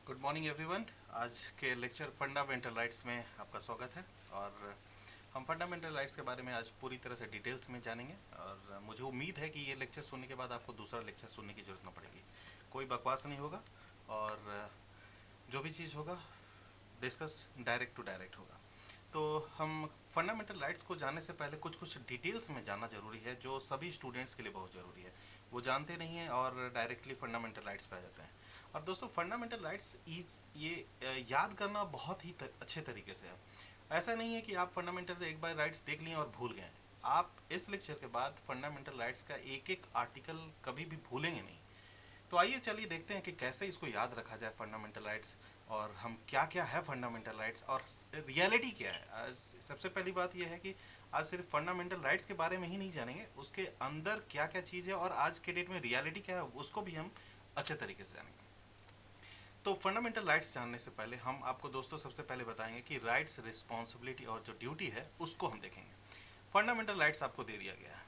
Good morning everyone. आज के lecture fundamental rights में आपका स्वागत है। और हम फंडामेंटल राइट्स के बारे में आज पूरी तरह से डिटेल्स में जानेंगे। और मुझे उम्मीद है कि ये लेक्चर सुनने के बाद आपको दूसरा लेक्चर सुनने की ज़रूरत न पड़ेगी। कोई बकवास नहीं होगा और जो भी चीज़ होगा डिस्कस डायरेक्ट टू डायरेक्ट होगा। तो हम फंडामेंटल राइट्स को जानने से पहले कुछ कुछ डिटेल्स में जानना ज़रूरी है, जो सभी स्टूडेंट्स के लिए बहुत ज़रूरी है। वो जानते नहीं हैं और डायरेक्टली फंडामेंटल राइट्स पे आ जाते हैं। और दोस्तों, फंडामेंटल राइट्स ये याद करना बहुत ही अच्छे तरीके से है। ऐसा नहीं है कि आप फंडामेंटल एक बार राइट्स देख लिए और भूल गए। आप इस लेक्चर के बाद फंडामेंटल राइट्स का एक एक आर्टिकल कभी भी भूलेंगे नहीं। तो आइए चलिए देखते हैं कि कैसे इसको याद रखा जाए फंडामेंटल राइट्स, और हम क्या क्या है फंडामेंटल राइट्स और रियलिटी क्या है। आज सबसे पहली बात यह है कि आज सिर्फ फंडामेंटल राइट्स के बारे में ही नहीं जानेंगे, उसके अंदर क्या क्या चीज़ है और आज के डेट में रियलिटी क्या है उसको भी हम अच्छे तरीके से जानेंगे। तो फंडामेंटल राइट्स जानने से पहले हम आपको दोस्तों सबसे पहले बताएंगे कि राइट्स, रिस्पॉन्सिबिलिटी और जो ड्यूटी है उसको हम देखेंगे। फंडामेंटल राइट्स आपको दे दिया गया है।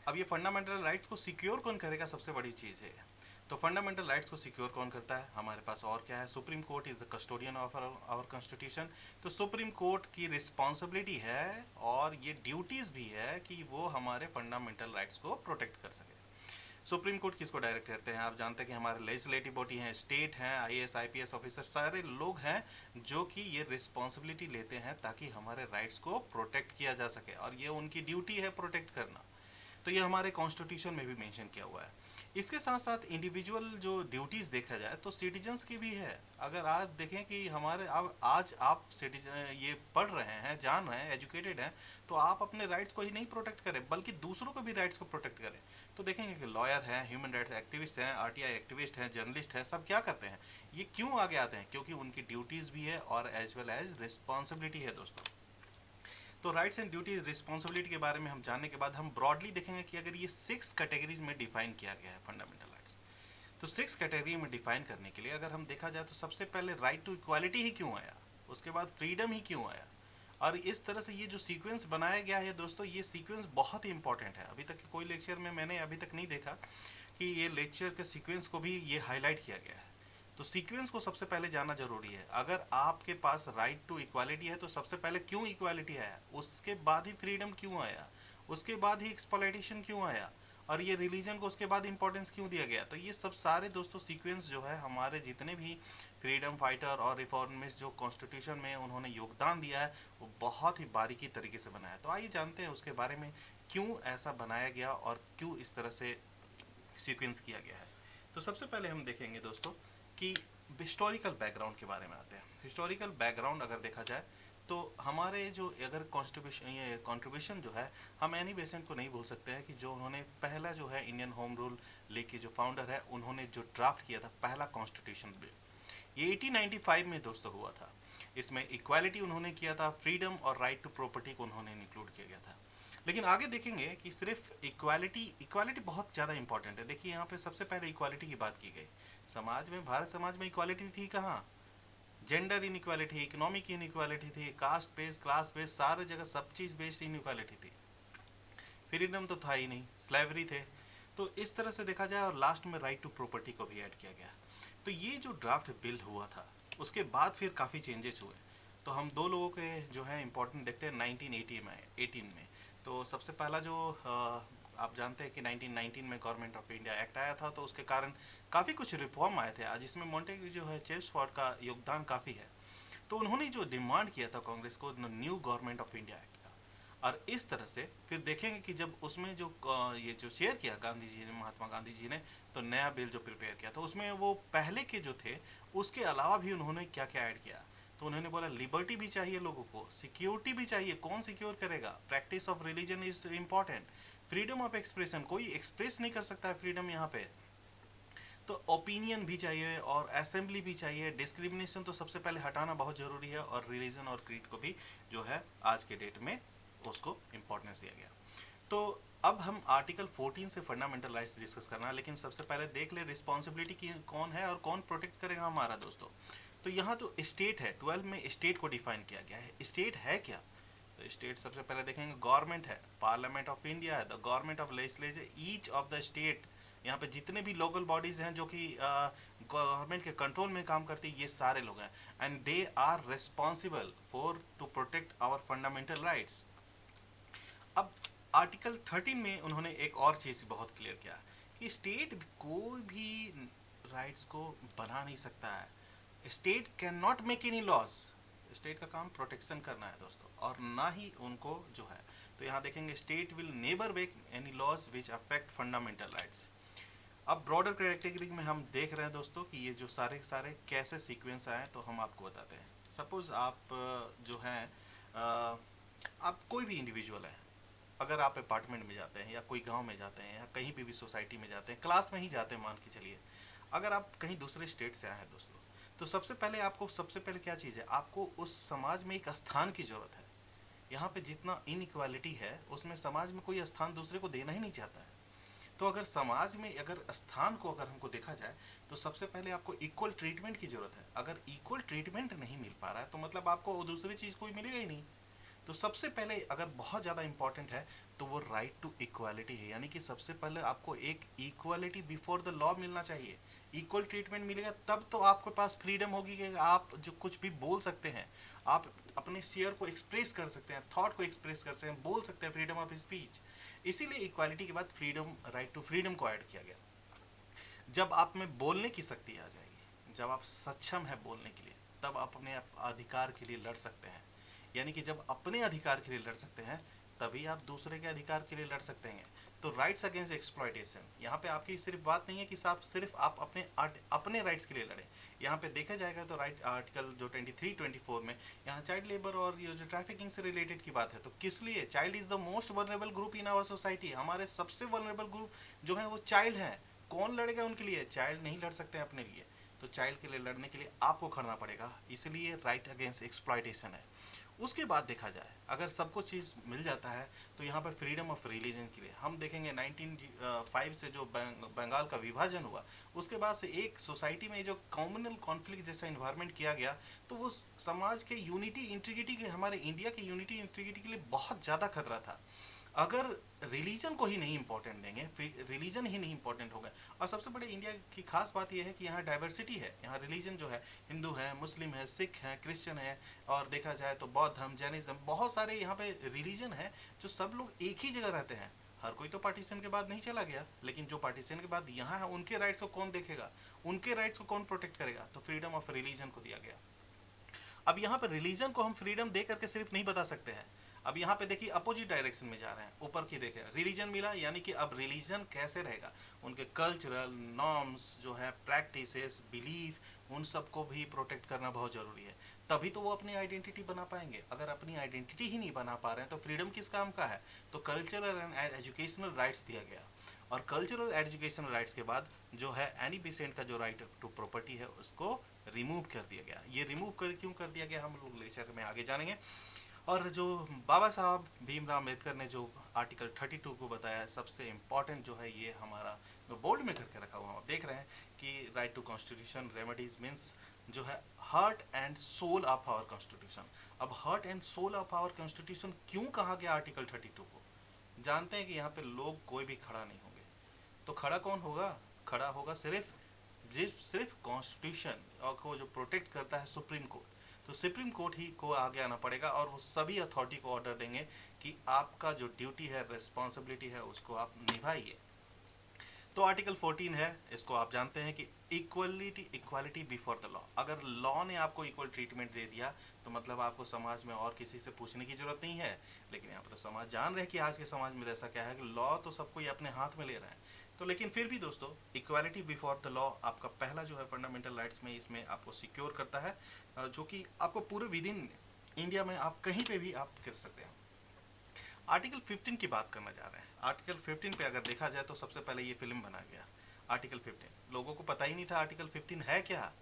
अब ये फंडामेंटल राइट्स को सिक्योर कौन करेगा, सबसे बड़ी चीज़ है। तो फंडामेंटल राइट्स को सिक्योर कौन करता है? हमारे पास और क्या है? Supreme Court is the custodian of our constitution. तो सुप्रीम कोर्ट की रिस्पॉन्सिबिलिटी है और ये ड्यूटीज़ भी है कि वो हमारे फंडामेंटल राइट्स को प्रोटेक्ट कर सके। सुप्रीम कोर्ट किसको डायरेक्ट करते हैं? आप जानते हैं कि हमारे लेजिस्लेटिव बॉडी हैं, स्टेट हैं, आईएएस आईपीएस ऑफिसर, सारे लोग हैं जो कि ये रिस्पॉन्सिबिलिटी लेते हैं ताकि हमारे राइट्स को प्रोटेक्ट किया जा सके, और ये उनकी ड्यूटी है प्रोटेक्ट करना। तो ये हमारे कॉन्स्टिट्यूशन में भी मेंशन किया हुआ है। इसके साथ साथ इंडिविजुअल जो ड्यूटीज़ देखा जाए तो सिटीजन्स की भी है। अगर आज देखें कि हमारे अब आज आप सिटीजन ये पढ़ रहे हैं, जान रहे हैं, एजुकेटेड हैं, तो आप अपने राइट्स को ही नहीं प्रोटेक्ट करें बल्कि दूसरों को भी राइट्स को प्रोटेक्ट करें। तो देखेंगे कि लॉयर हैं, ह्यूमन राइट्स एक्टिविस्ट हैं, आरटीआई एक्टिविस्ट हैं, जर्नलिस्ट हैं, सब क्या करते हैं? ये क्यों आगे आते हैं? क्योंकि उनकी ड्यूटीज़ भी है और एज वेल एज रिस्पॉन्सिबिलिटी है दोस्तों। तो राइट्स एंड ड्यूटीज, रिस्पॉन्सिबिलिटी के बारे में हम जानने के बाद हम ब्रॉडली देखेंगे कि अगर ये 6 कैटेगरीज में डिफाइन किया गया है फंडामेंटल राइट्स, तो 6 कैटेगरी में डिफाइन करने के लिए अगर हम देखा जाए तो सबसे पहले राइट टू इक्वालिटी ही क्यों आया, उसके बाद फ्रीडम ही क्यों आया, और इस तरह से ये जो सीक्वेंस बनाया गया है दोस्तों, ये सीक्वेंस बहुत ही इंपॉर्टेंट है। अभी तक कोई लेक्चर में मैंने अभी तक नहीं देखा कि ये लेक्चर के सीक्वेंस को भी ये हाईलाइट किया गया है। तो सीक्वेंस को सबसे पहले जानना जरूरी है। अगर आपके पास राइट टू इक्वालिटी है तो सबसे पहले क्यों इक्वालिटी आया, उसके बाद ही फ्रीडम क्यों आया, उसके बाद ही एक्सप्लॉयटेशन क्यों आया, और ये रिलीजन को उसके बाद इंपॉर्टेंस क्यों दिया गया। तो ये सब सारे दोस्तों सीक्वेंस जो है, हमारे जितने भी फ्रीडम फाइटर और रिफॉर्मिस्ट जो कॉन्स्टिट्यूशन में उन्होंने योगदान दिया है, वो बहुत ही बारीकी तरीके से बनाया है। तो आइए जानते हैं उसके बारे में, क्यों ऐसा बनाया गया और क्यों इस तरह से सीक्वेंस किया गया है। तो सबसे पहले हम देखेंगे दोस्तों कि हिस्टोरिकल बैकग्राउंड के बारे में आते हैं। हिस्टोरिकल बैकग्राउंड अगर देखा जाए तो हमारे जो अगर कॉन्स्टिट्यूशन, ये कॉन्ट्रीब्यूशन जो है, हम एनी बेसेंट को नहीं भूल सकते हैं कि जो उन्होंने पहला जो है इंडियन होम रूल लीग के जो फाउंडर है, उन्होंने जो ड्राफ्ट किया था पहला कॉन्स्टिट्यूशन बिल, ये 1895 में दोस्तों हुआ था। इसमें इक्वालिटी उन्होंने किया था, फ्रीडम और राइट टू प्रॉपर्टी को उन्होंने इंक्लूड किया गया था। लेकिन आगे देखेंगे कि सिर्फ इक्वालिटी इक्वालिटी बहुत ज़्यादा इंपॉर्टेंट है। देखिए यहाँ पे सबसे पहले इक्वालिटी की बात की गई। समाज में, भारत समाज में इक्वालिटी थी कहाँ? जेंडर इनइक्वालिटी, इकोनॉमिक इनइक्वालिटी थी, कास्ट बेस्ड, क्लास बेस्ड, सारे जगह सब चीज़ बेस्ड इनइक्वालिटी थी। फ्रीडम तो था ही नहीं, स्लेवरी थे। तो इस तरह से देखा जाए, और लास्ट में राइट टू प्रॉपर्टी को भी ऐड किया गया। तो ये जो ड्राफ्ट बिल हुआ था उसके बाद फिर काफ़ी चेंजेस हुए। तो हम दो लोगों के जो है इंपॉर्टेंट देखते हैं 1980 में, 18 में। तो सबसे पहला जो आप जानते हैं कि 1919 में गवर्नमेंट ऑफ इंडिया एक्ट आया था, तो उसके कारण काफ़ी कुछ रिफॉर्म आए थे। आज इसमें मोंटेग्यू जो है, चेम्सफोर्ड का योगदान काफ़ी है। तो उन्होंने जो डिमांड किया था कांग्रेस को, new government of India act का, और इस तरह से फिर देखेंगे कि जब उसमें जो ये जो शेयर किया गांधी जी ने, महात्मा गांधी जी ने, तो नया बिल जो प्रिपेयर किया था उसमें वो पहले के जो थे उसके अलावा भी उन्होंने क्या क्या ऐड किया। तो उन्होंने बोला लिबर्टी भी चाहिए लोगों को, सिक्योरिटी भी चाहिए। कौन सिक्योर करेगा? Practice of religion is important. Freedom of expression, कोई एक्सप्रेस नहीं कर सकता है फ्रीडम यहाँ पे। तो ओपिनियन भी चाहिए और असेंबली भी चाहिए। डिस्क्रिमिनेशन तो सबसे पहले हटाना बहुत ज़रूरी है, और रिलीजन और क्रीड को भी जो है आज के डेट में उसको इम्पोर्टेंस दिया गया। तो अब हम आर्टिकल 14 से फंडामेंटल राइट्स डिस्कस करना है, लेकिन सबसे पहले देख ले रिस्पॉन्सिबिलिटी की कौन है और कौन प्रोटेक्ट करेगा हमारा दोस्तों। तो यहाँ तो स्टेट है, 12 में स्टेट को डिफाइन किया गया है। स्टेट है क्या? तो स्टेट सबसे पहले देखेंगे, गवर्नमेंट है, पार्लियामेंट ऑफ इंडिया है, the government of legislature each of the state यहाँ पे जितने भी लोकल बॉडीज हैं जो कि गवर्नमेंट के कंट्रोल में काम करती है, ये सारे लोग हैं, and they are responsible for to protect our fundamental rights. अब आर्टिकल 13 में उन्होंने एक और चीज़ बहुत क्लियर किया कि स्टेट कोई भी राइट्स को बना नहीं सकता है। State can not make any laws. State का काम प्रोटेक्शन करना है दोस्तों, और ना ही उनको जो है, तो यहाँ देखेंगे state will never make any laws which affect fundamental rights. अब ब्रॉडर कैटेगरी में हम देख रहे हैं दोस्तों कि ये जो सारे सारे कैसे सीक्वेंस आए, तो हम आपको बताते हैं। सपोज आप जो हैं आप कोई भी इंडिविजुअल है, अगर आप अपार्टमेंट में जाते हैं या कोई गांव में जाते हैं या कहीं भी सोसाइटी में जाते हैं, क्लास में ही जाते हैं मान के चलिए, अगर आप कहीं दूसरे स्टेट से आए हैं दोस्तों, तो सबसे पहले क्या चीज़ है, आपको उस समाज में एक स्थान की ज़रूरत है। यहाँ पे जितना इनइक्वालिटी है उसमें समाज में कोई स्थान दूसरे को देना ही नहीं चाहता है। तो अगर समाज में अगर स्थान को अगर हमको देखा जाए, तो सबसे पहले आपको इक्वल ट्रीटमेंट की ज़रूरत है। अगर इक्वल ट्रीटमेंट नहीं मिल पा रहा है तो मतलब आपको दूसरी चीज़ कोई मिलेगा ही नहीं। तो सबसे पहले अगर बहुत ज़्यादा इंपॉर्टेंट है तो वो राइट टू इक्वालिटी है, यानी कि सबसे पहले आपको एक इक्वालिटी बिफोर द लॉ मिलना चाहिए। इक्वल ट्रीटमेंट मिलेगा तब तो आपके पास फ्रीडम होगी कि आप जो कुछ भी बोल सकते हैं, आप अपने शेयर को एक्सप्रेस कर सकते हैं, थॉट को एक्सप्रेस कर सकते हैं, बोल सकते हैं, फ्रीडम ऑफ स्पीच। इसीलिए इक्वालिटी के बाद फ्रीडम, राइट टू फ्रीडम को ऐड किया गया। जब आप में बोलने की शक्ति आ जाएगी, जब आप सक्षम है बोलने के लिए, तब आप अपने अधिकार के लिए लड़ सकते हैं। यानी कि जब अपने अधिकार के लिए लड़ सकते हैं तभी आप दूसरे के अधिकार के लिए लड़ सकते हैं। तो राइट्स अगेंस्ट एक्सप्लॉयटेशन, यहाँ पे आपकी सिर्फ बात नहीं है कि सिर्फ आप अपने राइट्स के लिए लड़ें। यहाँ पे देखा जाएगा तो राइट आर्टिकल जो 23-24 में यहाँ चाइल्ड लेबर और ये जो ट्रैफिकिंग से रिलेटेड की बात है, तो किस लिए child is the most vulnerable group in our society. हमारे सबसे वल्नरेबल ग्रुप जो है वो चाइल्ड है। कौन लड़ेगा उनके लिए? चाइल्ड नहीं लड़ सकते अपने लिए। तो चाइल्ड के लिए लड़ने के लिए आपको खड़ना पड़ेगा, इसलिए राइट अगेंस्ट एक्सप्लॉयटेशन है। उसके बाद देखा जाए अगर सबको चीज़ मिल जाता है तो यहाँ पर फ्रीडम ऑफ रिलीजन के लिए हम देखेंगे 1905 से जो बंगाल का विभाजन हुआ, उसके बाद से एक सोसाइटी में जो कॉम्युनल कॉन्फ्लिक्ट जैसा इन्वायरमेंट किया गया, तो वो समाज के यूनिटी इंटीग्रिटी के, हमारे इंडिया के यूनिटी इंटीग्रिटी के लिए बहुत ज़्यादा खतरा था। अगर रिलीजन को ही नहीं इंपॉर्टेंट देंगे, रिलीजन ही नहीं इंपॉर्टेंट होगा। और सबसे बड़ी इंडिया की खास बात यह है कि यहाँ डाइवर्सिटी है। यहाँ रिलीजन जो है, हिंदू है, मुस्लिम है, सिख है, क्रिश्चियन है, और देखा जाए तो बौद्ध धर्म, जैनिज्म, बहुत सारे यहाँ पे रिलीजन है जो सब लोग एक ही जगह रहते हैं। हर कोई तो पार्टीशन के बाद नहीं चला गया, लेकिन जो पार्टीशन के बाद यहाँ है उनके राइट्स को कौन देखेगा, उनके राइट्स को कौन प्रोटेक्ट करेगा? तो फ्रीडम ऑफ रिलीजन को दिया गया। अब यहाँ पर रिलीजन को हम फ्रीडम दे करके सिर्फ नहीं बता सकते हैं। अब यहाँ पे देखिए अपोजिट डायरेक्शन में जा रहे हैं। ऊपर की देखें, रिलीजन मिला, यानी कि अब रिलीजन कैसे रहेगा, उनके कल्चरल नॉर्म्स जो है, प्रैक्टिसेस, बिलीफ, उन सबको भी प्रोटेक्ट करना बहुत ज़रूरी है। तभी तो वो अपनी आइडेंटिटी बना पाएंगे। अगर अपनी आइडेंटिटी ही नहीं बना पा रहे हैं तो फ्रीडम किस काम का है? तो कल्चरल एंड एजुकेशनल राइट्स दिया गया। और कल्चरल एजुकेशनल राइट्स के बाद जो है एनी पेशेंट का जो राइट टू प्रॉपर्टी है उसको रिमूव कर दिया गया। ये रिमूव क्यों कर दिया गया हम लोग लेक्चर में आगे जानेंगे। और जो बाबा साहब भीमराव अम्बेडकर ने जो आर्टिकल 32 को बताया, सबसे इम्पॉर्टेंट जो है ये हमारा बोर्ड में करके रखा हुआ, आप देख रहे हैं कि right to constitution remedies means जो है heart and soul of our constitution. अब heart and soul of our constitution क्यों कहा गया आर्टिकल 32 को? जानते हैं कि यहाँ पे लोग कोई भी खड़ा नहीं होंगे, तो खड़ा कौन होगा? खड़ा होगा सिर्फ कॉन्स्टिट्यूशन, और को जो प्रोटेक्ट करता है सुप्रीम कोर्ट। तो सुप्रीम कोर्ट ही को आगे आना पड़ेगा और वो सभी अथॉरिटी को ऑर्डर देंगे कि आपका जो ड्यूटी है, रिस्पॉन्सिबिलिटी है, उसको आप निभाइए। तो आर्टिकल 14 है, इसको आप जानते हैं कि इक्वालिटी बिफोर द लॉ। अगर लॉ ने आपको इक्वल ट्रीटमेंट दे दिया तो मतलब आपको समाज में और किसी से पूछने की जरूरत नहीं है। लेकिन यहाँ पर तो समाज जान रहे हैं कि आज के समाज में ऐसा क्या है कि लॉ तो सबको ही अपने हाथ में ले रहा है। तो लेकिन फिर भी दोस्तों, इक्वालिटी बिफोर द लॉ आपका पहला जो है फंडामेंटल राइट्स में, इसमें आपको सिक्योर करता है, जो कि आपको पूरे विद इन इंडिया में आप कहीं पे भी आप कर सकते हैं। आर्टिकल 15 की बात करना चाह रहे हैं। आर्टिकल 15 पे अगर देखा जाए तो सबसे पहले ये फिल्म बना गया आर्टिकल 15। लोगों को पता ही नहीं था आर्टिकल 15 है क्या।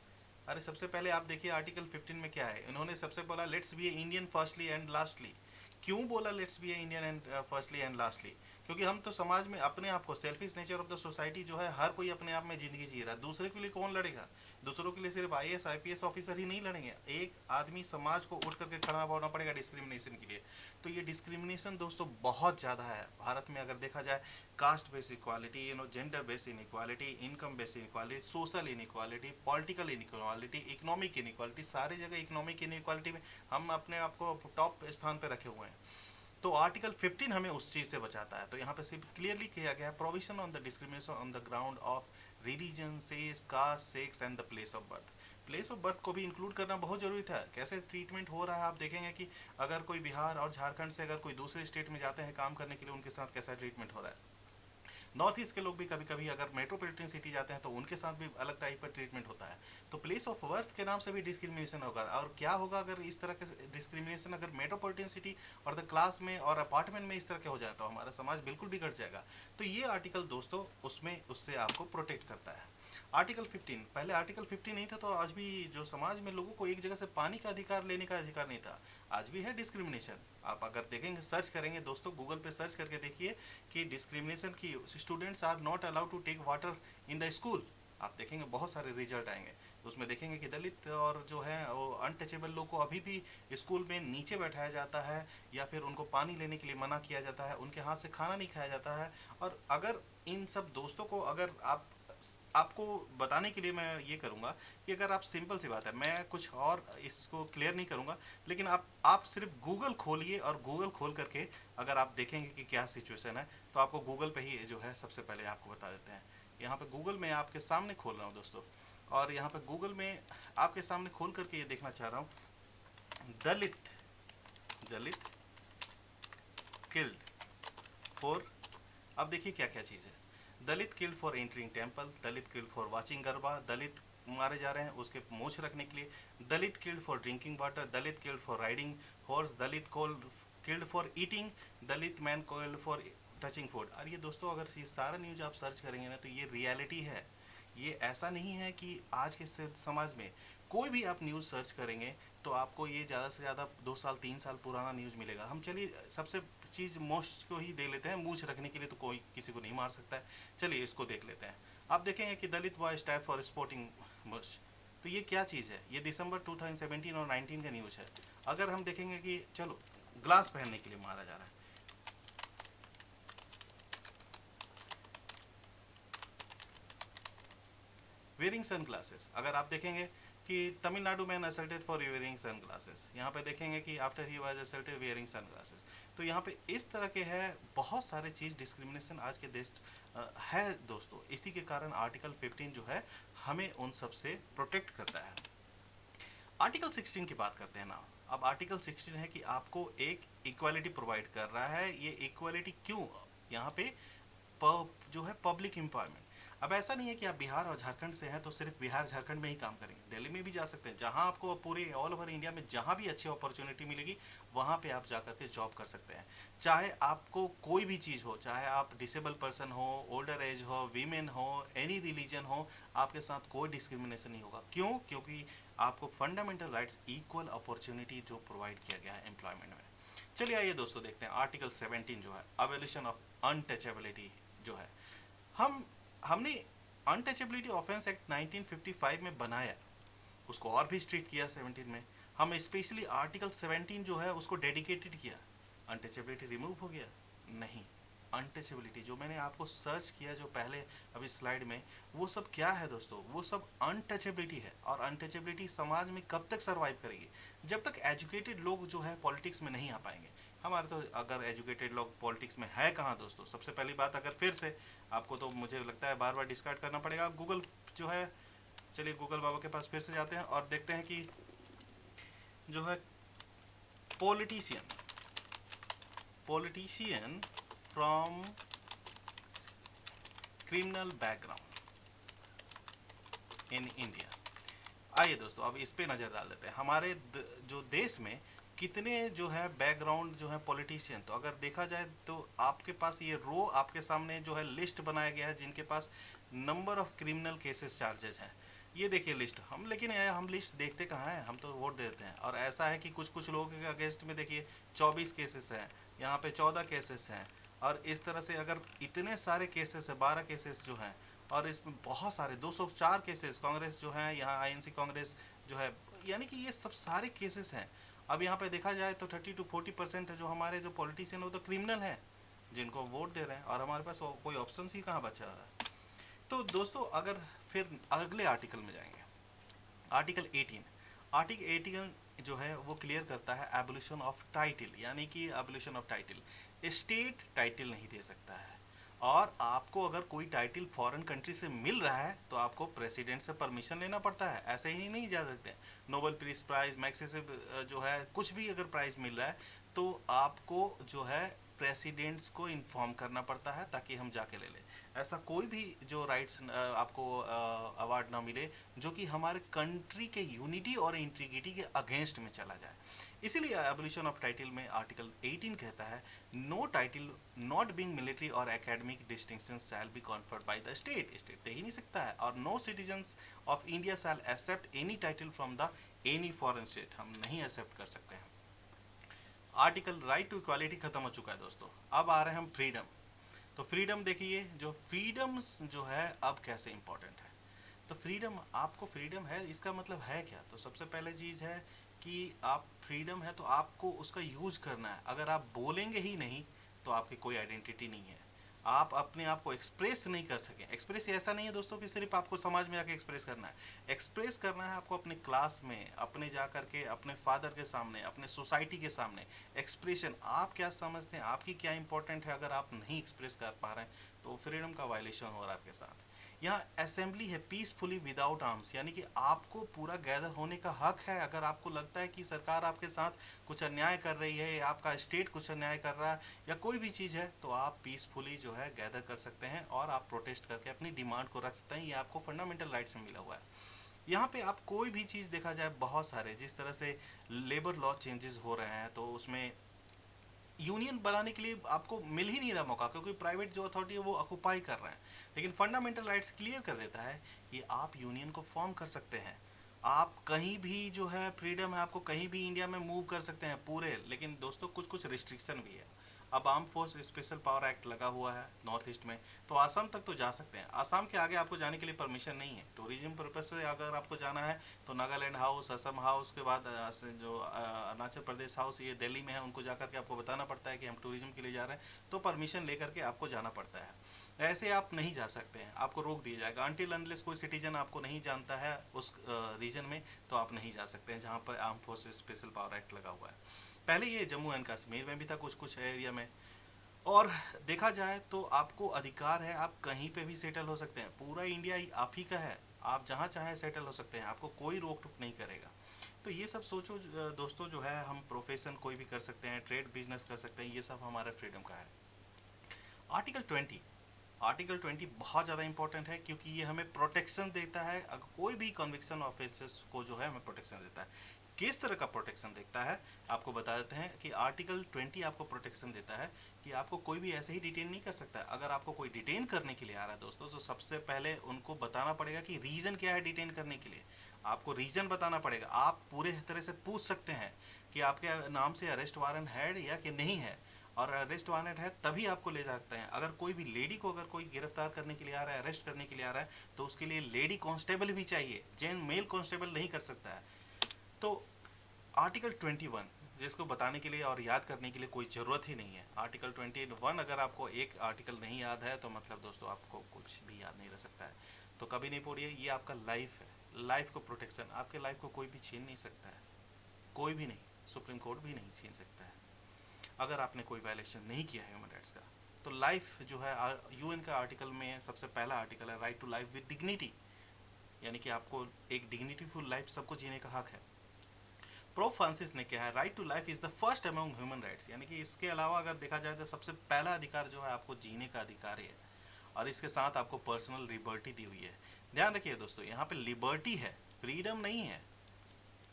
अरे सबसे पहले आप देखिए आर्टिकल 15 में क्या है। इन्होंने सबसे बोला let's be A Indian firstly and lastly. क्यों बोला let's be A Indian and firstly and lastly? क्योंकि हम तो समाज में अपने आप को, selfish nature of the society जो है, हर कोई अपने आप में ज़िंदगी जी रहा है, दूसरे के लिए कौन लड़ेगा? दूसरों के लिए सिर्फ आईएएस आईपीएस ऑफिसर ही नहीं लड़ेंगे, एक आदमी समाज को उठ करके खड़ा होना पड़ेगा डिस्क्रिमिनेशन के लिए। तो ये डिस्क्रिमिनेशन दोस्तों बहुत ज़्यादा है भारत में। अगर देखा जाए, caste based equality, gender based inequality, income based inequality, social inequality, political inequality, economic inequality, सारी जगह इकोनॉमिक इनइक्वालिटी में हम अपने आप को टॉप स्थान पर रखे हुए हैं। तो आर्टिकल 15 हमें उस चीज़ से बचाता है। तो यहाँ पे सिर्फ क्लियरली किया गया है, provision on the discrimination on the ground of religion, sex, caste, sex and the place of birth. Place of birth को भी इंक्लूड करना बहुत जरूरी था। कैसे ट्रीटमेंट हो रहा है आप देखेंगे कि अगर कोई बिहार और झारखंड से अगर कोई दूसरे स्टेट में जाते हैं काम करने के लिए, उनके साथ कैसा ट्रीटमेंट हो रहा है। नॉर्थ ईस्ट के लोग भी कभी कभी अगर मेट्रोपॉलिटन सिटी जाते हैं तो उनके साथ भी अलग टाइप का ट्रीटमेंट होता है। तो प्लेस ऑफ बर्थ के नाम से भी डिस्क्रिमिनेशन होगा। और क्या होगा अगर इस तरह के डिस्क्रिमिनेशन अगर मेट्रोपॉलिटन सिटी और द क्लास में और अपार्टमेंट में इस तरह के हो जाए तो हमारा समाज बिल्कुल बिगड़ जाएगा। तो ये आर्टिकल दोस्तों उसमें उससे आपको प्रोटेक्ट करता है। आर्टिकल 15, पहले आर्टिकल 15 नहीं था तो आज भी जो समाज में लोगों को एक जगह से पानी का अधिकार लेने का अधिकार नहीं था, आज भी है डिस्क्रिमिनेशन। आप अगर देखेंगे, सर्च करेंगे दोस्तों, गूगल पे सर्च करके देखिए कि डिस्क्रिमिनेशन की students are not allowed to take water in the school, आप देखेंगे बहुत सारे रिजल्ट आएंगे। उसमें देखेंगे कि दलित और जो है वो अनटचेबल लोग को अभी भी स्कूल में नीचे बैठाया जाता है, या फिर उनको पानी लेने के लिए मना किया जाता है, उनके हाथ से खाना नहीं खाया जाता है। और अगर इन सब दोस्तों को, अगर आपको बताने के लिए मैं ये करूँगा कि अगर आप, सिंपल सी बात है, मैं कुछ और इसको क्लियर नहीं करूँगा, लेकिन आप सिर्फ गूगल खोलिए और गूगल खोल करके अगर आप देखेंगे कि क्या सिचुएशन है, तो आपको गूगल पे ही जो है सबसे पहले आपको बता देते हैं। यहाँ पे गूगल में आपके सामने खोल रहा हूँ दोस्तों, और यहाँ पे गूगल में आपके सामने खोल करके ये देखना चाह रहा हूँ, दलित दलित किल्ड फॉर, अब देखिए क्या क्या चीज़ है। Dalit killed for entering temple, Dalit killed for watching garba, Dalit मारे जा रहे हैं उसके मूछ रखने के लिए, Dalit killed for drinking water, Dalit killed for riding horse, Dalit killed for eating, Dalit man killed for touching food. और ये दोस्तों अगर ये सारा न्यूज आप सर्च करेंगे ना तो ये रियलिटी है। ये ऐसा नहीं है कि आज के समाज में कोई भी आप न्यूज़ सर्च करेंगे तो आपको ये ज़्यादा से ज़्यादा 2 साल 3 साल पुराना न्यूज़ मिलेगा। हम चलिए सबसे चीज़ मोस्ट को ही दे लेते हैं, मूछ रखने के लिए तो कोई किसी को नहीं मार सकता है, चलिए इसको देख लेते हैं। आप देखेंगे कि दलित बॉयज टाइप फॉर स्पोर्टिंग मुश, तो ये क्या चीज़ है? ये दिसंबर 2017 और 19 का न्यूज़ है। अगर हम देखेंगे कि चलो ग्लास पहनने के लिए मारा जा रहा है, वेयरिंग सन ग्लासेस, अगर आप देखेंगे कि तमिलनाडु में assaulted for wearing sunglasses, यहाँ पे देखेंगे कि after he was assaulted wearing sunglasses. तो यहाँ पे इस तरह के है बहुत सारे चीज़, डिस्क्रिमिनेशन आज के देश है दोस्तों। इसी के कारण आर्टिकल 15 जो है हमें उन सब से प्रोटेक्ट करता है। आर्टिकल 16 की बात करते हैं ना। अब आर्टिकल 16 है कि आपको एक इक्वालिटी प्रोवाइड कर रहा है। ये इक्वालिटी क्यों? यहाँ पे जो है पब्लिक एम्प्लॉयमेंट। अब ऐसा नहीं है कि आप बिहार और झारखंड से हैं तो सिर्फ बिहार झारखंड में ही काम करेंगे, दिल्ली में भी जा सकते हैं। जहां आपको पूरे ऑल ओवर इंडिया में जहां भी अच्छी अपॉर्चुनिटी मिलेगी वहां पे आप जा करके जॉब कर सकते हैं। चाहे आपको कोई भी चीज़ हो, चाहे आप डिसेबल पर्सन हो, ओल्डर एज हो, वीमेन हो, एनी रिलीजन हो, आपके साथ कोई डिस्क्रिमिनेशन नहीं होगा। क्यों? क्योंकि आपको फंडामेंटल राइट्स, इक्वल अपॉर्चुनिटी जो प्रोवाइड किया गया है एम्प्लॉयमेंट में। चलिए आइए दोस्तों देखते हैं आर्टिकल 17 जो है, अबोलिशन ऑफ अनटचेबिलिटी जो है। हमने अनटचेबिलिटी ऑफेंस एक्ट 1955 में बनाया, उसको और भी स्ट्रिक्ट किया 17 में। हम स्पेशली आर्टिकल 17 जो है उसको डेडिकेटेड किया। अनटचेबिलिटी रिमूव हो गया? नहीं। अनटचेबिलिटी जो मैंने आपको सर्च किया जो पहले अभी स्लाइड में, वो सब क्या है दोस्तों? वो सब अनटचेबिलिटी है। और अनटचेबिलिटी समाज में कब तक सर्वाइव करेगी? जब तक एजुकेटेड लोग जो है पॉलिटिक्स में नहीं आ पाएंगे। हमारे तो अगर एजुकेटेड लोग पॉलिटिक्स में है कहाँ दोस्तों? सबसे पहली बात, अगर फिर से आपको तो मुझे लगता है बार बार डिस्कार्ड करना पड़ेगा, गूगल जो है, चलिए गूगल बाबा के पास फिर से जाते हैं और देखते हैं कि जो है politician from criminal background in India. आइए दोस्तों अब इस पे नज़र डाल देते हैं। हमारे जो देश में कितने जो है बैकग्राउंड जो है पॉलिटिशियन, तो अगर देखा जाए तो आपके पास ये रो आपके सामने जो है लिस्ट बनाया गया है जिनके पास number of criminal cases charges हैं। ये देखिए लिस्ट, हम लेकिन हम लिस्ट देखते कहाँ हैं, हम तो वोट देते हैं। और ऐसा है कि कुछ कुछ लोगों के अगेंस्ट में देखिए 24 केसेस हैं, यहाँ पे 14 केसेस हैं, और इस तरह से अगर इतने सारे केसेस है, 12 केसेस जो हैं, और इसमें बहुत सारे 204 केसेस कांग्रेस जो है यहाँ आईएनसी कांग्रेस जो है, यानी कि ये सब सारे केसेस हैं। अब यहाँ पे देखा जाए तो 30 to 40% जो हमारे जो पॉलिटिशियन वो तो क्रिमिनल हैं जिनको वोट दे रहे हैं, और हमारे पास कोई ऑप्शन ही कहाँ बचा है। तो दोस्तों अगर फिर अगले आर्टिकल में जाएंगे, आर्टिकल 18। आर्टिकल 18 जो है वो क्लियर करता है एबोलिशन ऑफ टाइटल, यानी कि abolition of title, state title नहीं दे सकता है। और आपको अगर कोई टाइटल फॉरेन कंट्री से मिल रहा है तो आपको प्रेसिडेंट से परमिशन लेना पड़ता है, ऐसे ही नहीं जा सकते। नोबेल पीस प्राइज, मैग्सेसे जो है कुछ भी अगर प्राइज मिल रहा है तो आपको जो है प्रेसिडेंट्स को इन्फॉर्म करना पड़ता है ताकि हम जाके ले लें। ऐसा कोई भी जो राइट्स आपको अवार्ड ना मिले जो कि हमारे कंट्री के यूनिटी और इंटीग्रिटी के अगेंस्ट में चला जाए। इसीलिए एबोलिशन ऑफ टाइटल में आर्टिकल 18 कहता है no title not being military और academic distinction shall be conferred by the state, state दे ही नहीं सकता है। और no citizens of India shall accept any title from the any foreign state, हम नहीं एक्सेप्ट कर सकते हैं। आर्टिकल राइट टू इक्वालिटी खत्म हो चुका है दोस्तों। अब आ रहे हैं हम फ्रीडम। तो फ्रीडम देखिए, जो फ्रीडम्स जो है अब कैसे इंपॉर्टेंट है। तो फ्रीडम, आपको फ्रीडम है इसका मतलब है क्या। तो सबसे पहले चीज़ है कि आप फ्रीडम है तो आपको उसका यूज करना है। अगर आप बोलेंगे ही नहीं तो आपकी कोई आइडेंटिटी नहीं है, आप अपने आप को एक्सप्रेस नहीं कर सकें। एक्सप्रेस ऐसा नहीं है दोस्तों कि सिर्फ आपको समाज में आके एक्सप्रेस करना है, एक्सप्रेस करना है आपको अपने क्लास में, अपने जा कर के अपने फादर के सामने, अपने सोसाइटी के सामने। एक्सप्रेशन, आप क्या समझते हैं, आपकी क्या इंपॉर्टेंट है, अगर आप नहीं एक्सप्रेस कर पा रहे हैं तो फ्रीडम का वायलेशन हो रहा है आपके साथ। यहाँ असेंबली है पीसफुली विदाउट आर्म्स, यानी कि आपको पूरा गैदर होने का हक है। अगर आपको लगता है कि सरकार आपके साथ कुछ अन्याय कर रही है या आपका स्टेट कुछ अन्याय कर रहा है या कोई भी चीज़ है तो आप पीसफुली जो है गैदर कर सकते हैं और आप प्रोटेस्ट करके अपनी डिमांड को रख सकते हैं। ये आपको फंडामेंटल राइट्स में मिला हुआ है। यहाँ पे आप कोई भी चीज़ देखा जाए, बहुत सारे जिस तरह से लेबर लॉ चेंजेस हो रहे हैं तो उसमें यूनियन बनाने के लिए आपको मिल ही नहीं रहा मौका, क्योंकि प्राइवेट जो अथॉरिटी है वो ऑक्यूपाई कर रहे हैं। लेकिन फंडामेंटल राइट्स क्लियर कर देता है कि आप यूनियन को फॉर्म कर सकते हैं, आप कहीं भी जो है फ्रीडम है, आपको कहीं भी इंडिया में मूव कर सकते हैं पूरे। लेकिन दोस्तों कुछ कुछ रिस्ट्रिक्शन भी है। अब arm force special power act लगा हुआ है नॉर्थ ईस्ट में, तो आसाम तक तो जा सकते हैं, आसाम के आगे आपको जाने के लिए परमिशन नहीं है। टूरिज्म पर्पज से अगर आपको जाना है तो नागालैंड हाउस, असम हाउस के बाद जो अरुणाचल प्रदेश हाउस ये दिल्ली में है, उनको जाकर के आपको बताना पड़ता है कि हम टूरिज्म के लिए जा रहे हैं, तो परमिशन लेकर के आपको जाना पड़ता है। ऐसे आप नहीं जा सकते हैं, आपको रोक दिया जाएगा। अनटिल अनलेस कोई सिटीजन आपको नहीं जानता है उस रीजन में तो आप नहीं जा सकते हैं जहाँ पर arm force special power act लगा हुआ है। पहले ये जम्मू एंड कश्मीर में भी था कुछ कुछ एरिया में। और देखा जाए तो आपको अधिकार है, आप कहीं पे भी सेटल हो सकते हैं, पूरा इंडिया आप ही का है, आप जहाँ चाहें सेटल हो सकते हैं, आपको कोई रोक टोक नहीं करेगा। तो ये सब सोचो दोस्तों, जो है हम प्रोफेशन कोई भी कर सकते हैं, ट्रेड बिजनेस कर सकते हैं, ये सब हमारा फ्रीडम का है। आर्टिकल 20, आर्टिकल 20 बहुत ज़्यादा इंपॉर्टेंट है क्योंकि ये हमें प्रोटेक्शन देता है। अगर कोई भी कन्विक्शन ऑफेंसेस को जो है हमें प्रोटेक्शन देता है। किस तरह का प्रोटेक्शन देता है आपको बता देते हैं कि आर्टिकल 20 आपको प्रोटेक्शन देता है कि आपको कोई भी ऐसे ही डिटेन नहीं कर सकता है। अगर आपको कोई डिटेन करने के लिए आ रहा है दोस्तों, तो सबसे पहले उनको बताना पड़ेगा कि रीज़न क्या है डिटेन करने के लिए, आपको रीज़न बताना पड़ेगा। आप पूरे तरह से पूछ सकते हैं कि आपके नाम से अरेस्ट वारंट है या कि नहीं है, और अरेस्ट वारंट है तभी आपको ले सकते हैं। अगर कोई भी लेडी को अगर कोई गिरफ्तार करने के लिए आ रहा है, अरेस्ट करने के लिए आ रहा है, तो उसके लिए लेडी कांस्टेबल भी चाहिए, जेन मेल कांस्टेबल नहीं कर सकता है। तो आर्टिकल 21 जिसको बताने के लिए और याद करने के लिए कोई ज़रूरत ही नहीं है। आर्टिकल 21 अगर आपको एक आर्टिकल नहीं याद है तो मतलब दोस्तों आपको कुछ भी याद नहीं रह सकता है। तो कभी नहीं पढ़िए, ये आपका लाइफ है, लाइफ को प्रोटेक्शन, आपके लाइफ को कोई भी छीन नहीं सकता है, कोई भी नहीं, सुप्रीम कोर्ट भी नहीं छीन सकता है अगर आपने कोई वायलेशन नहीं किया है ह्यूमन राइट्स का। तो लाइफ जो है यूएन का आर्टिकल में सबसे पहला आर्टिकल है right to life with dignity, यानी कि आपको एक डिग्निटीफुल लाइफ सबको जीने का हक है। पोप फ्रांसिस ने कहा है right to life is the first among human rights, यानी कि इसके अलावा अगर देखा जाए तो सबसे पहला अधिकार जो है आपको जीने का अधिकार है, और इसके साथ आपको पर्सनल लिबर्टी दी हुई है। ध्यान रखिए दोस्तों, यहाँ पे लिबर्टी है, फ्रीडम नहीं है।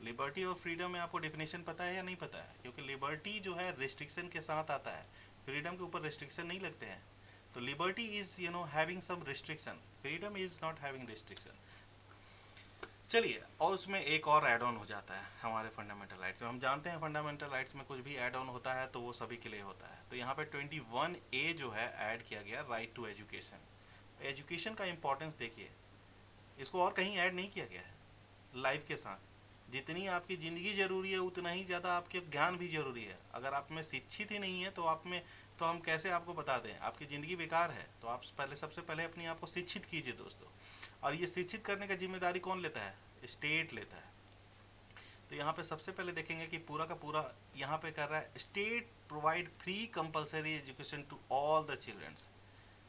लिबर्टी और फ्रीडम में आपको डेफिनेशन पता है या नहीं पता है, क्योंकि लिबर्टी जो है रिस्ट्रिक्शन के साथ आता है, फ्रीडम के ऊपर रिस्ट्रिक्शन नहीं लगते हैं। तो liberty is having some restriction, freedom is not having restriction. चलिए, और उसमें एक और ऐड ऑन हो जाता है हमारे फंडामेंटल राइट्स में। हम जानते हैं फंडामेंटल राइट्स में कुछ भी ऐड ऑन होता है तो वो सभी के लिए होता है। तो यहाँ पे 21A जो है ऐड किया गया, राइट टू एजुकेशन। एजुकेशन का इम्पोर्टेंस देखिए, इसको और कहीं ऐड नहीं किया गया है। लाइफ के साथ जितनी आपकी ज़िंदगी ज़रूरी है उतना ही ज़्यादा आपके ज्ञान भी ज़रूरी है। अगर आप में शिक्षित ही नहीं है तो आप में, तो हम कैसे आपको बता दें, आपकी ज़िंदगी बेकार है। तो आप पहले, सबसे पहले अपने आप को शिक्षित कीजिए दोस्तों। और ये शिक्षित करने का जिम्मेदारी कौन लेता है? स्टेट लेता है। तो यहाँ पे सबसे पहले देखेंगे कि पूरा का पूरा यहाँ पे कर रहा है, state provide free compulsory education to all the childrens.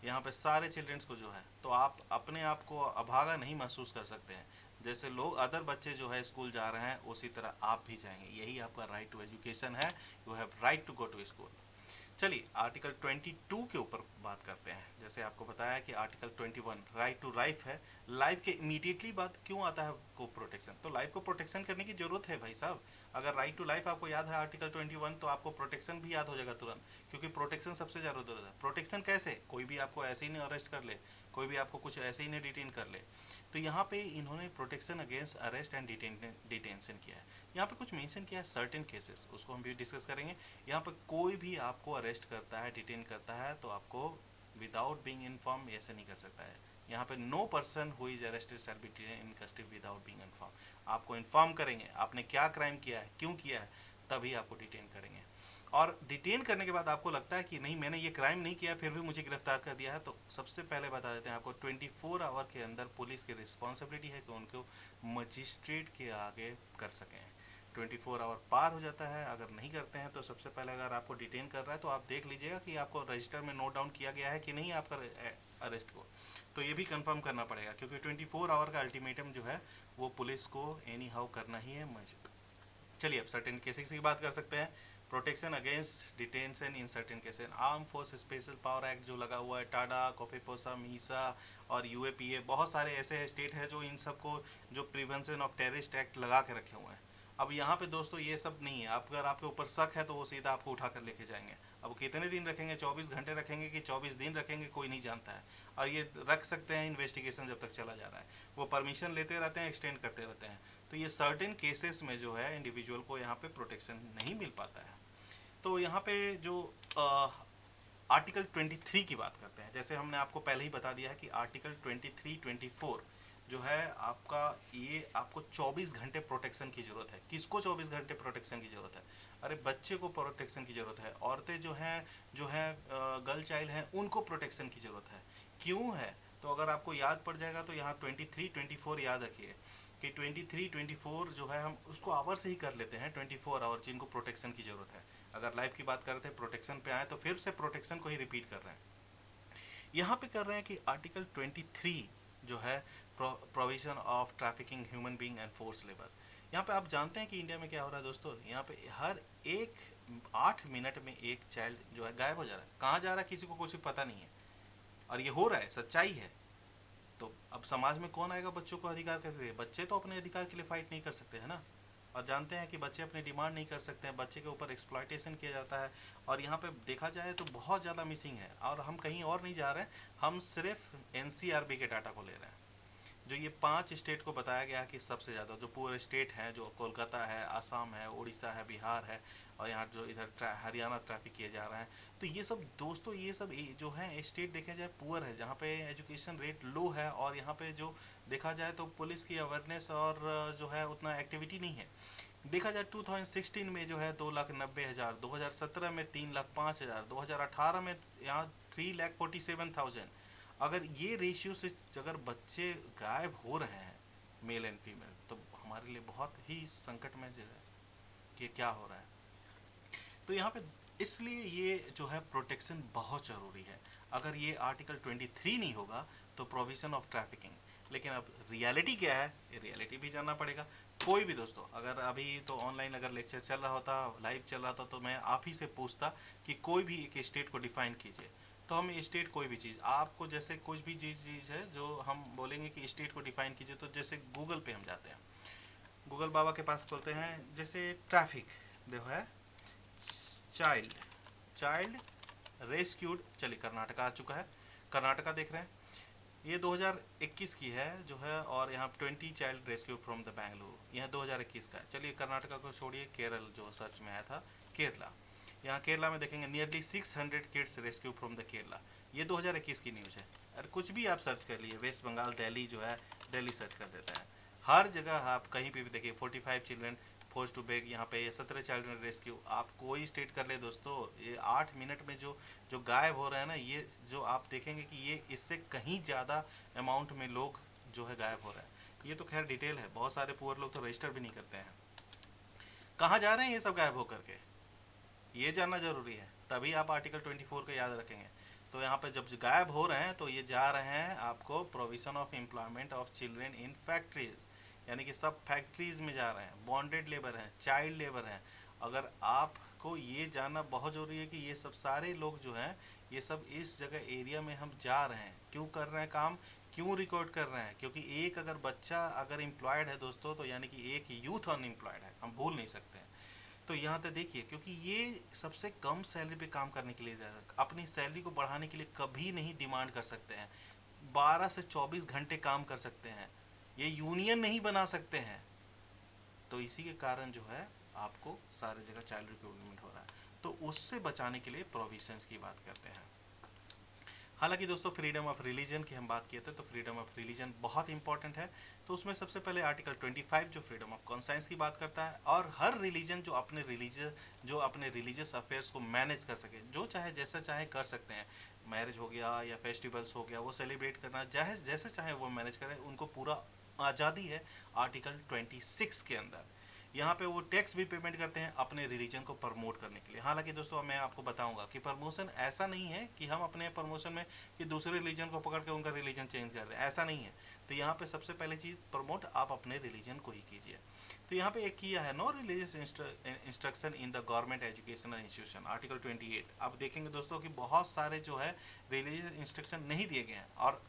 यहाँ पे सारे चिल्ड्रंस को जो है, तो आप अपने आप को अभागा नहीं महसूस कर सकते हैं। जैसे लोग अदर बच्चे जो है स्कूल जा रहे हैं उसी तरह आप भी जाएंगे। यही आपका राइट टू एजुकेशन है। You have right to go to school. चलिए आर्टिकल 22 के ऊपर बात करते हैं। जैसे आपको बताया कि आर्टिकल 21 राइट टू लाइफ है। लाइफ के इमीडिएटली बात क्यों आता है को प्रोटेक्शन? तो लाइफ को प्रोटेक्शन करने की जरूरत है भाई साहब। अगर राइट टू लाइफ आपको याद है आर्टिकल 21, तो आपको प्रोटेक्शन भी याद हो जाएगा तुरंत, क्योंकि प्रोटेक्शन सबसे ज़्यादा जरूरत है। प्रोटेक्शन कैसे? कोई भी आपको ऐसे ही नहीं अरेस्ट कर ले, कोई भी आपको कुछ ऐसे ही नहीं डिटेन कर ले। तो यहाँ पे इन्होंने protection against arrest and detention किया है। यहाँ पे कुछ मेंशन किया है सर्टेन केसेस, उसको हम भी डिस्कस करेंगे। यहाँ पे कोई भी आपको अरेस्ट करता है, डिटेन करता है, तो आपको विदाउट बीइंग इन्फॉर्म ऐसे नहीं कर सकता है। यहाँ पे no person who is arrested shall be detain in custody without being inform. आपको इन्फॉर्म करेंगे आपने क्या क्राइम किया है, क्यों किया है, तभी आपको डिटेन करेंगे। और डिटेन करने के बाद आपको लगता है कि नहीं मैंने ये क्राइम नहीं किया फिर भी मुझे गिरफ्तार कर दिया है, तो सबसे पहले बता देते हैं आपको 24 आवर के अंदर पुलिस की रिस्पॉन्सिबिलिटी है कि उनको मजिस्ट्रेट के आगे कर सकें। 24 आवर पार हो जाता है, अगर नहीं करते हैं तो सबसे पहले अगर आपको डिटेन कर रहा है तो आप देख लीजिएगा कि आपको रजिस्टर में नोट डाउन किया गया है कि नहीं आपका अरेस्ट को। तो ये भी कंफर्म करना पड़ेगा, क्योंकि 24 आवर का अल्टीमेटम जो है वो पुलिस को एनी हाउ करना ही है। चलिए अब सर्टेन केसेस की बात कर सकते हैं। Protection against detention in certain cases, arm force special power act जो लगा हुआ है, टाडा, कोफेपोसा, मीसा और यूएपीए, बहुत सारे ऐसे स्टेट है जो इन सबको जो प्रिवेंशन ऑफ टेररिस्ट एक्ट लगा के रखे हुए हैं। अब यहाँ पे दोस्तों ये सब नहीं है। आप अगर आपके ऊपर शक है तो वो सीधा आपको उठा कर लेके जाएंगे। अब कितने दिन रखेंगे, 24 घंटे रखेंगे कि 24 दिन रखेंगे, कोई नहीं जानता है। और ये रख सकते हैं इन्वेस्टिगेशन जब तक चला जा रहा है, वो परमिशन लेते रहते हैं, एक्सटेंड करते रहते हैं। तो ये सर्टेन केसेस में जो है इंडिविजुअल को यहाँ पे प्रोटेक्शन नहीं मिल पाता है। तो यहाँ पे जो आर्टिकल 23 की बात करते हैं, जैसे हमने आपको पहले ही बता दिया है कि आर्टिकल 23, 24 जो है आपका, ये आपको 24 घंटे प्रोटेक्शन की ज़रूरत है। किसको 24 घंटे प्रोटेक्शन की ज़रूरत है? अरे बच्चे को प्रोटेक्शन की ज़रूरत है। औरतें जो हैं गर्ल चाइल्ड हैं, उनको प्रोटेक्शन की ज़रूरत है। क्यों है? तो अगर आपको याद पड़ जाएगा तो यहाँ 23, 24 याद रखिए कि 23, 24 जो है हम उसको आवर से ही कर लेते हैं। 24 आवर जिनको प्रोटेक्शन की ज़रूरत है। अगर लाइफ की बात कर रहे थे, प्रोटेक्शन पे आए तो फिर से प्रोटेक्शन को ही रिपीट कर रहे हैं। यहाँ पे कर रहे हैं कि आर्टिकल 23 जो है provision of trafficking human being and force labour. यहाँ पे आप जानते हैं कि इंडिया में क्या हो रहा है दोस्तों? यहाँ पे हर 8 मिनट में एक चाइल्ड जो है गायब हो जा रहा है। कहाँ जा रहा है किसी को कुछ पता नहीं है, और ये हो रहा है, सच्चाई है। तो अब समाज में कौन आएगा बच्चों को अधिकार करके? बच्चे तो अपने अधिकार के लिए फाइट नहीं कर सकते है ना। और जानते हैं कि बच्चे अपनी डिमांड नहीं कर सकते हैं, बच्चे के ऊपर एक्सप्लॉयटेशन किया जाता है। और यहाँ पे देखा जाए तो बहुत ज़्यादा मिसिंग है। और हम कहीं और नहीं जा रहे हैं, हम सिर्फ एनसीआरबी के डाटा को ले रहे हैं। जो ये 5 स्टेट को बताया गया कि सबसे ज़्यादा जो पूरे स्टेट हैं, जो कोलकाता है, आसाम है, उड़ीसा है, बिहार है, और यहाँ जो इधर हरियाणा ट्रैफिक किए जा रहे हैं। तो ये सब दोस्तों, ये सब जो है स्टेट देखा जाए पुअर है, जहाँ पे एजुकेशन रेट लो है। और यहाँ पे जो देखा जाए तो पुलिस की अवेयरनेस और जो है उतना एक्टिविटी नहीं है। देखा जाए 2016 में जो है 2,90,000, 2017 में 3,05,000, 2018 में यहाँ 3,47,000। अगर ये रेशियो से अगर बच्चे गायब हो रहे हैं मेल एंड फीमेल, तो हमारे लिए बहुत ही संकट में जो है कि क्या हो रहा है। तो यहाँ पे इसलिए ये जो है प्रोटेक्शन बहुत ज़रूरी है। अगर ये आर्टिकल 23 नहीं होगा तो प्रोविजन ऑफ ट्रैफिकिंग। लेकिन अब रियलिटी क्या है, ये रियलिटी भी जानना पड़ेगा। कोई भी दोस्तों, अगर अभी तो ऑनलाइन अगर लेक्चर चल रहा होता, लाइव चल रहा था, तो मैं आप ही से पूछता कि कोई भी एक स्टेट को डिफाइन कीजिए। तो हम स्टेट कोई भी चीज़ आपको, जैसे कुछ भी चीज़ है जो हम बोलेंगे कि स्टेट को डिफाइन कीजिए, तो जैसे गूगल पे हम जाते हैं, गूगल बाबा के पास बोलते हैं, जैसे ट्रैफिक देखो है, चाइल्ड रेस्क्यूड, चलिए कर्नाटका आ चुका है, कर्नाटका देख रहे हैं। ये 2021 की है जो है, और यहाँ 20 child rescue from the Bengaluru, यह 2021 का है। चलिए कर्नाटका को छोड़िए, केरल जो सर्च में आया था, केरला। यहाँ केरला में देखेंगे nearly 600 kids rescue from the Kerala, ये 2021 की न्यूज़ है। और कुछ भी आप सर्च कर लिए, वेस्ट बंगाल, दिल्ली जो है, दिल्ली सर्च कर देता है, हर जगह आप कहीं पे भी देखिए 45 चिल्ड्रन फोर्स टू बेग, यहाँ पे 17 चाइल्ड रेस्क्यू। आप कोई स्टेट कर ले दोस्तों, ये 8 मिनट में जो जो गायब हो रहा है ना, ये जो आप देखेंगे कि ये इससे कहीं ज़्यादा अमाउंट में लोग जो है गायब हो रहे हैं। ये तो खैर डिटेल है, बहुत सारे पुअर लोग तो रजिस्टर भी नहीं करते हैं। कहाँ जा रहे हैं ये सब गायब होकर के, ये जानना जरूरी है, तभी आप आर्टिकल 24 को याद रखेंगे। तो यहाँ पे जब गायब हो रहे हैं तो ये जा रहे हैं आपको provision of employment of children in factories, यानी कि सब फैक्ट्रीज में जा रहे हैं, बॉन्डेड लेबर हैं, चाइल्ड लेबर हैं। अगर आपको ये जानना बहुत ज़रूरी है कि ये सब सारे लोग जो हैं, ये सब इस जगह एरिया में हम जा रहे हैं, क्यों कर रहे हैं काम, क्यों रिकॉर्ड कर रहे हैं, क्योंकि एक अगर बच्चा अगर एम्प्लॉयड है दोस्तों, तो यानी कि एक यूथ अनएम्प्लॉयड है, हम भूल नहीं सकते हैं। तो यहाँ तक देखिए, क्योंकि ये सबसे कम सैलरी पे काम करने के लिए अपनी सैलरी को बढ़ाने के लिए कभी नहीं डिमांड कर सकते हैं, 12 से 24 घंटे काम कर सकते हैं, ये यूनियन नहीं बना सकते हैं। तो इसी के कारण जो है आपको सारे जगह चाइल्ड रिक्रूटमेंट हो रहा है। तो उससे बचाने के लिए प्रोविजंस की बात करते हैं। हालांकि दोस्तों फ्रीडम ऑफ रिलीजन की हम बात किए थे, तो फ्रीडम ऑफ रिलीजन बहुत इंपॉर्टेंट है। तो उसमें सबसे पहले आर्टिकल 25 जो फ्रीडम ऑफ कॉन्साइंस की बात करता है, और हर रिलीजन जो अपने रिलीजियस अफेयर्स को मैनेज कर सके, जो चाहे जैसा चाहे कर सकते हैं, मैरिज हो गया या फेस्टिवल्स हो गया, वो सेलिब्रेट करना चाहे जैसे चाहे वो मैनेज करें, उनको पूरा आज़ादी है आर्टिकल 26 के अंदर। यहाँ पे वो टैक्स भी पेमेंट करते हैं अपने रिलीजन को प्रमोट करने के लिए। हालांकि दोस्तों मैं आपको बताऊंगा कि प्रमोशन ऐसा नहीं है कि हम अपने प्रमोशन में कि दूसरे रिलीजन को पकड़ के उनका रिलीजन चेंज कर रहे हैं, ऐसा नहीं है। तो यहाँ पे सबसे पहले चीज़ प्रमोट आप अपने रिलीजन को ही कीजिए। तो यहाँ पे एक किया है, no religious instruction in the government educational institution, article 28। आप देखेंगे दोस्तों कि बहुत सारे जो है रिलीजियस इंस्ट्रक्शन नहीं दिए गए हैं। और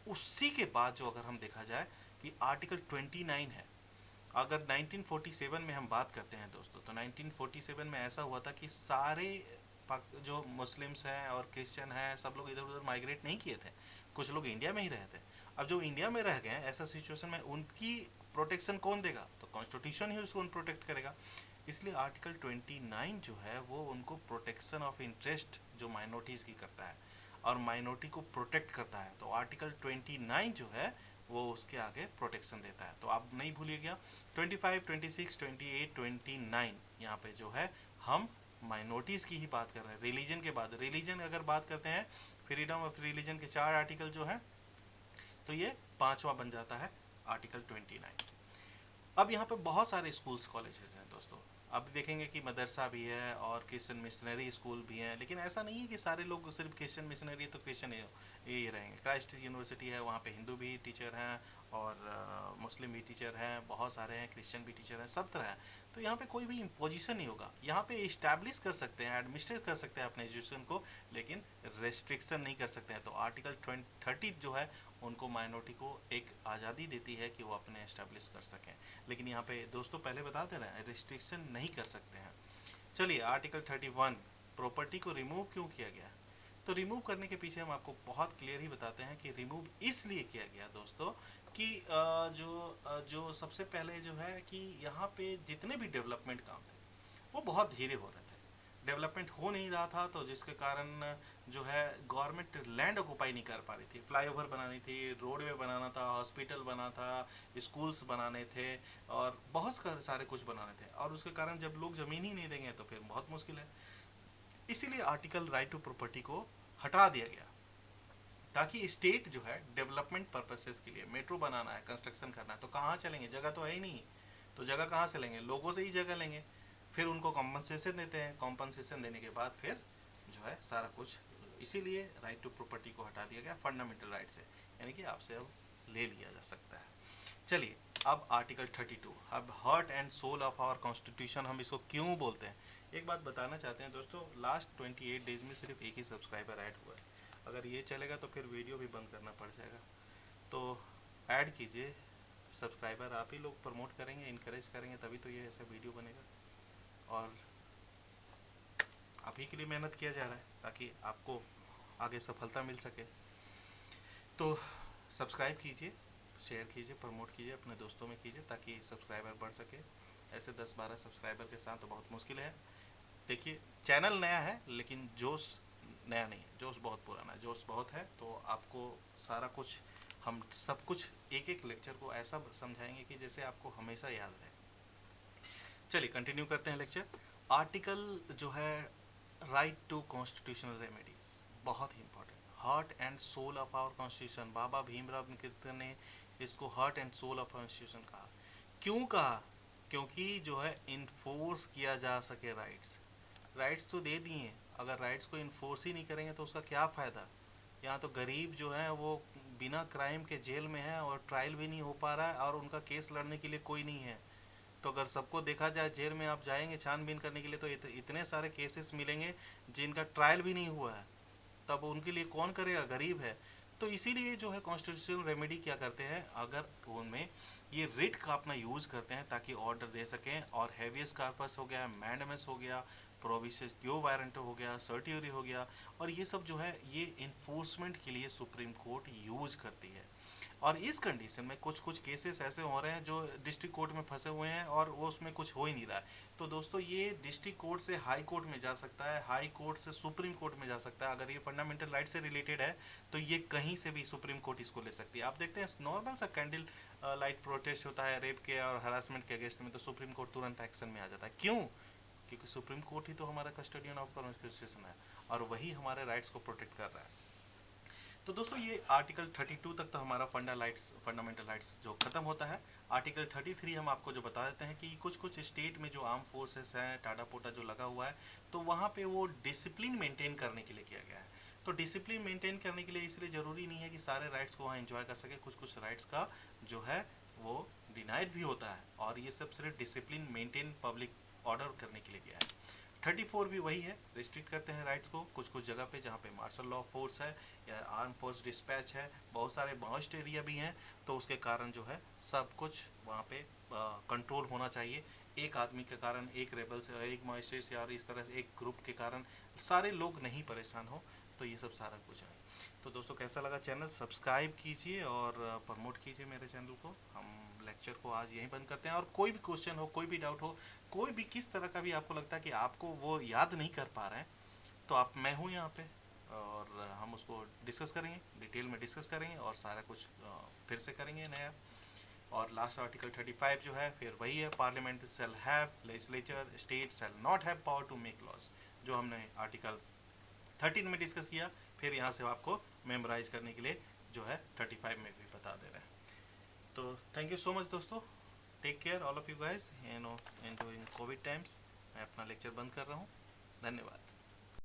उसी के बाद जो अगर हम देखा जाए कि आर्टिकल 29 है, अगर 1947 में हम बात करते हैं दोस्तों, तो 1947 में ऐसा हुआ था कि सारे जो मुस्लिम्स हैं और क्रिश्चियन हैं, सब लोग इधर उधर माइग्रेट नहीं किए थे, कुछ लोग इंडिया में ही रहे थे। अब जो इंडिया में रह गए, ऐसा सिचुएशन में उनकी प्रोटेक्शन कौन देगा, तो कॉन्स्टिट्यूशन ही उसको प्रोटेक्ट करेगा। इसलिए आर्टिकल 29 जो है वो उनको प्रोटेक्शन ऑफ इंटरेस्ट जो माइनॉरिटीज़ की करता है और माइनॉरिटी को प्रोटेक्ट करता है। तो आर्टिकल 29 जो है वो उसके आगे प्रोटेक्शन देता है। तो आप नहीं भूलिएगा 25, 26, 28, 29 यहाँ पे जो है हम माइनॉरिटीज़ की ही बात कर रहे हैं। रिलीजन के बाद, रिलीजन अगर बात करते हैं, फ्रीडम ऑफ रिलीजन के 4 आर्टिकल जो है, तो ये 5वां बन जाता है आर्टिकल 29। अब यहाँ पे बहुत सारे स्कूल्स कॉलेजेस हैं दोस्तों। अब देखेंगे कि मदरसा भी है और क्रिश्चियन मिशनरी स्कूल भी हैं, लेकिन ऐसा नहीं है कि सारे लोग सिर्फ क्रिश्चियन मिशनरी है तो क्रिश्चियन ही रहेंगे। क्राइस्ट यूनिवर्सिटी है, वहाँ पे हिंदू भी टीचर हैं और मुस्लिम भी टीचर हैं, बहुत सारे हैं, क्रिश्चियन भी टीचर हैं, सब तरह हैं। तो यहाँ पे कोई भी इम्पोजिशन नहीं होगा, यहाँ पे इस्टेब्लिश कर सकते हैं, एडमिनिस्ट्रेट कर सकते हैं अपने एजुकेशन को, लेकिन रेस्ट्रिक्शन नहीं कर सकते हैं। तो आर्टिकल 30 जो है उनको माइनॉरिटी को एक आज़ादी देती है कि वो अपने एस्टेब्लिश कर सकें। लेकिन यहाँ पे दोस्तों पहले बता दे रहे हैं, रिस्ट्रिक्शन नहीं कर सकते हैं। चलिए आर्टिकल 31, प्रॉपर्टी को रिमूव क्यों किया गया। तो रिमूव करने के पीछे हम आपको बहुत क्लियर ही बताते हैं कि रिमूव इसलिए किया गया दोस्तों कि जो सबसे पहले जो है कि यहाँ पे जितने भी डेवलपमेंट काम थे वो बहुत धीरे हो रहे थे, डेवलपमेंट हो नहीं रहा था, तो जिसके कारण जो है गवर्नमेंट लैंड ऑक्यूपाई नहीं कर पा रही थी। फ्लाईओवर बनानी थी, रोडवे बनाना था, हॉस्पिटल बना था, स्कूल्स बनाने थे और बहुत सारे कुछ बनाने थे, और उसके कारण जब लोग ज़मीन ही नहीं देंगे तो फिर बहुत मुश्किल है। इसीलिए आर्टिकल राइट टू प्रॉपर्टी को हटा दिया गया, ताकि स्टेट जो है डेवलपमेंट पर्पसेस के लिए मेट्रो बनाना है, कंस्ट्रक्शन करना है, तो कहाँ चलेंगे, जगह तो है ही नहीं, तो जगह कहाँ से लेंगे, लोगों से ही जगह लेंगे, फिर उनको कॉम्पनसेशन देते हैं, कॉम्पनसेशन देने के बाद फिर जो है सारा कुछ, इसीलिए राइट टू प्रॉपर्टी को हटा दिया गया फंडामेंटल राइट से, यानी कि आपसे अब ले लिया जा सकता है। चलिए अब आर्टिकल 32, अब heart and soul of our constitution हम इसको क्यों बोलते हैं, एक बात बताना चाहते हैं दोस्तों। लास्ट 28 डेज में सिर्फ एक ही सब्सक्राइबर ऐड हुआ है, अगर ये चलेगा तो फिर वीडियो भी बंद करना पड़ जाएगा। तो ऐड कीजिए सब्सक्राइबर, आप ही लोग प्रमोट करेंगे, इनकरेज करेंगे, तभी तो ये ऐसा वीडियो बनेगा, और आप ही के लिए मेहनत किया जा रहा है ताकि आपको आगे सफलता मिल सके। तो सब्सक्राइब कीजिए, शेयर कीजिए, प्रमोट कीजिए, अपने दोस्तों में कीजिए ताकि सब्सक्राइबर बढ़ सके। ऐसे 10-12 सब्सक्राइबर के साथ तो बहुत मुश्किल है। देखिए, चैनल नया है लेकिन जोश नया नहीं है, जोश बहुत पुराना है, जोश बहुत है। तो आपको सारा कुछ, हम सब कुछ एक एक लेक्चर को ऐसा समझाएंगे कि जैसे आपको हमेशा याद रहे। चलिए कंटिन्यू करते हैं लेक्चर। आर्टिकल जो है राइट टू कॉन्स्टिट्यूशनल रेमेडीज, बहुत ही important, heart and soul of our constitution. Baba Bhimrao Ambedkar ने इसको heart and soul of constitution कहा। क्यों कहा? क्योंकि जो है इन्फोर्स किया जा सके राइट्स। राइट्स तो दे दिए, अगर राइट्स को इन्फोर्स ही नहीं करेंगे तो उसका क्या फ़ायदा। यहाँ तो गरीब जो है वो बिना क्राइम के जेल में है और ट्रायल भी नहीं हो पा रहा है और उनका केस लड़ने के लिए कोई नहीं है। तो अगर सबको देखा जाए, जेल में आप जाएंगे छानबीन करने के लिए तो इतने सारे केसेस मिलेंगे जिनका ट्रायल भी नहीं हुआ है, तब उनके लिए कौन करेगा, गरीब है। तो इसीलिए जो है कॉन्स्टिट्यूशनल रेमेडी क्या करते हैं, अगर उनमें ये रिट का अपना यूज करते हैं ताकि ऑर्डर दे सकें। और हैवियस कार्पस हो गया, मैंडमस हो गया, प्रोविशियस क्यो वारंट हो गया, सर्टियरी हो गया, और ये सब जो है ये इन्फोर्समेंट के लिए सुप्रीम कोर्ट यूज करती है। और इस कंडीशन में कुछ कुछ केसेस ऐसे हो रहे हैं जो डिस्ट्रिक्ट कोर्ट में फंसे हुए हैं और वो उसमें कुछ हो ही नहीं रहा है। तो दोस्तों ये डिस्ट्रिक्ट कोर्ट से हाई कोर्ट में जा सकता है, हाई कोर्ट से सुप्रीम कोर्ट में जा सकता है। अगर ये फंडामेंटल राइट से रिलेटेड है तो ये कहीं से भी सुप्रीम कोर्ट इसको ले सकती है। आप देखते हैं नॉर्मल सा कैंडल लाइट प्रोटेस्ट होता है रेप के और हरासमेंट के अगेंस्ट में, तो सुप्रीम कोर्ट तुरंत एक्शन में आ जाता है। क्यों? क्योंकि सुप्रीम कोर्ट ही तो हमारा कस्टोडियन ऑफ कॉन्स्टिट्यूशन है और वही हमारे राइट्स को प्रोटेक्ट कर रहा है। तो दोस्तों ये आर्टिकल 32 तक तो हमारा फंडामेंटल राइट्स जो खत्म होता है। आर्टिकल 33 हम आपको जो बता देते हैं कि कुछ कुछ स्टेट में जो आर्म फोर्सेस हैं, टाटा पोटा जो लगा हुआ है, तो वहाँ पे वो डिसिप्लिन मेंटेन करने के लिए किया गया है। तो डिसिप्लिन मेंटेन करने के लिए इसलिए ज़रूरी नहीं है कि सारे राइट्स को वहाँ एंजॉय कर सके, कुछ कुछ राइट्स का जो है वो डिनाइड भी होता है, और ये सब सिर्फ डिसिप्लिन मेंटेन, पब्लिक ऑर्डर करने के लिए किया है। 34 भी वही है, रिस्ट्रिक्ट करते हैं राइट्स को कुछ कुछ जगह पे जहाँ पे मार्शल लॉ फोर्स है या आर्म फोर्स डिस्पैच है, बहुत सारे माओइस्ट एरिया भी हैं, तो उसके कारण जो है सब कुछ वहाँ पे कंट्रोल होना चाहिए। एक आदमी के कारण, एक रेबल से, एक माओइस्ट से और इस तरह से एक ग्रुप के कारण सारे लोग नहीं परेशान हो, तो ये सब सारा कुछ है। तो दोस्तों कैसा लगा चैनल, सब्सक्राइब कीजिए और प्रमोट कीजिए मेरे चैनल को। हम लेक्चर को आज यहीं बंद करते हैं, और कोई भी क्वेश्चन हो, कोई भी डाउट हो, कोई भी किस तरह का भी आपको लगता है कि आपको वो याद नहीं कर पा रहे हैं, तो आप, मैं हूँ यहाँ पे और हम उसको डिस्कस करेंगे, डिटेल में डिस्कस करेंगे और सारा कुछ फिर से करेंगे नया। और लास्ट आर्टिकल 35 जो है फिर वही है, parliament shall have, legislature state shall not have power to make laws, जो हमने आर्टिकल 13 में डिस्कस किया। फिर यहाँ से आपको मेमोराइज करने के लिए जो है 35 में भी बता दे रहे हैं। तो थैंक यू सो मच दोस्तों, take care all of you guys, in covid times. मैं अपना लेक्चर बंद कर रहा हूँ, धन्यवाद।